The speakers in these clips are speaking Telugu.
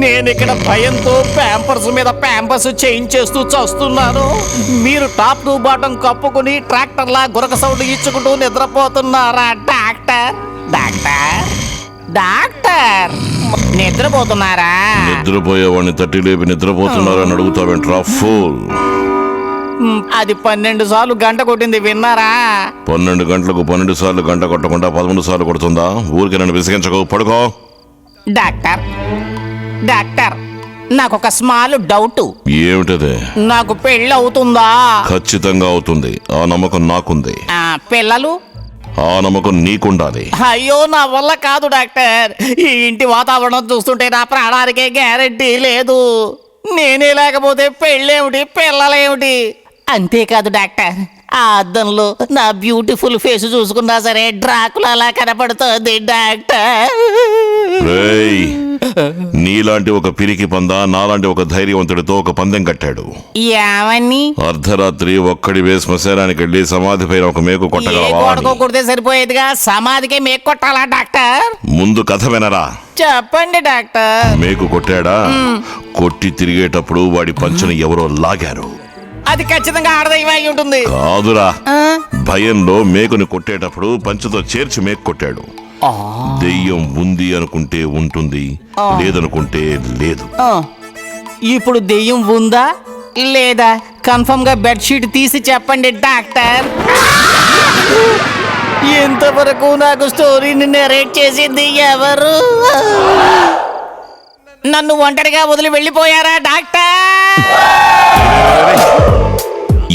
నేనిక్కడ భయంతో ప్యాంపర్స్ మీద ప్యాంపర్స్ చేయించేస్తూ చస్తున్నాను. మీరు టాప్ టు బాటం కప్పుకుని ట్రాక్టర్లా గురక సౌండ్ ఇచ్చుకుంటూ నిద్రపోతున్నారా డాక్టర్? డాక్టర్ డాక్టర్ నిద్రపోతున్నారా? నిద్రపోయేవాడిని తట్టి లేపి నిద్రపోతున్నారని అడుగుతావేంట్రా ఫూల్? అది 12 సార్లు గంట కొట్టింది, విన్నారా? 12 గంటలకు 12 సార్లు గంట కొట్టకుండా 11 సార్లు కొడుతుందా? ఊరికి నన్ను విసిగించకు, పడుకో. డాక్టర్ డాక్టర్ నాకొక స్మాల్ డౌట్. ఏమిటది? నాకు పెళ్ళి అవుతుందా? ఖచ్చితంగా అవుతుంది. ఆ నమ్మకం నాకుంది. పిల్లలు? ఆ నమ్మకం నీకుండాలి. అయ్యో నా వల్ల కాదు డాక్టర్. ఈ ఇంటి వాతావరణం చూస్తుంటే నా ప్రాణానికే గ్యారెంటీ లేదు. నేనే లేకపోతే పెళ్ళేమిటి, పిల్లలేమిటి? అంతేకాదు డాక్టర్, ఆ అద్దంలో నా బ్యూటిఫుల్ ఫేస్ చూసుకున్నా సరే డ్రాకులా అలా కనపడుతోంది డాక్టర్. రేయ్, నీలాంటి ఒక పిరికి పంద నాలాంటి ఒక ధైర్యవంతుడితో ఒక పందెం కట్టాడు. ఏమని? అర్ధరాత్రి ఒక్కడివే శ్మశానానికి వెళ్ళి సమాధి పైన ఒక మేకు కొట్టగలవా? కొడితే సరిపోయేదిగా, సమాధికే మేకు కొట్టాలా డాక్టర్? ముందు కథ వినరా. చెప్పండి డాక్టర్. మేకు కొట్టాడా? కొట్టి తిరిగేటప్పుడు వాడి పంచును ఎవరో లాగారు. అది ఖచ్చితంగా ఆడదైవై ఉంటుంది. కాదురా, భయంలో మేకుని కొట్టేటప్పుడు పంచుతో చేర్చి మేకు కొట్టాడు. దెయ్యం ఉంది అనుకుంటే ఉంటుంది, లేదనుకుంటే లేదు. ఇప్పుడు దెయ్యం ఉందా లేదా కన్ఫర్మ్ గా బెడ్షీట్ తీసి చెప్పండి డాక్టర్. ఎంతవరకు నాకు స్టోరీని నెరేట్ చేసింది ఎవరు? నన్ను ఒంటరిగా వదిలి వెళ్ళిపోయారా డాక్టర్?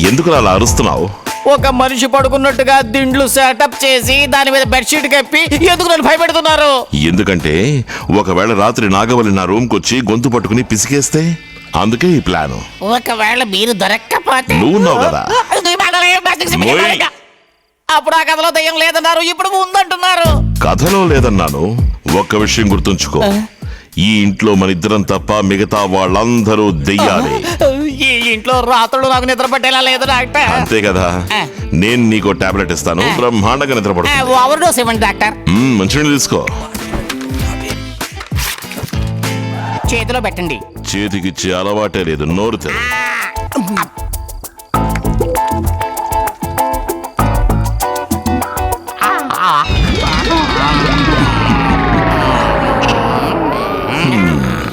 ఎందుకు అలా అరుస్తున్నావు? ఒక మనిషి పడుకున్నట్టుగా దిండ్లు సెటప్ చేసి దాని మీద బెడ్షీట్ కప్పి ఎందుకు నన్ను భయపెడుతున్నారు? ఎందుకంటే ఒకవేళ రాత్రి నాగవల్లి నా రూమ్ కొచ్చి గొంతు పట్టుకుని పిసికేస్తే, అందుకే ఈ ప్లాను. ఒకవేళ మీరు దొరక్కపోతే? నువ్వున్నావు కదా. అప్పుడు ఆ కథలో దయ్యం లేదన్నారు, ఇప్పుడు ఉందంటున్నారు. కథలో లేదన్నాను. ఒక్క విషయం గుర్తుంచుకో, ఈ ఇంట్లో మన ఇద్దరం తప్ప మిగతా వాళ్ళందరూ దెయ్యాలే. ఈ ఇంట్లో రాత్రులు నాకు నిద్ర పట్టేలా లేదు డాక్టర్. అంతే కదా. నేను నీకు టాబ్లెట్ ఇస్తాను, బ్రహ్మాండంగా నిద్ర పడుతుంది. ఓవర్ డోస్ ఇవ్వండి డాక్టర్. మంచినీళ్ళు తీసుకో. చేతిలో పెట్టండి. చేతికిచ్చే అలవాటే లేదు, నోరు తెరు.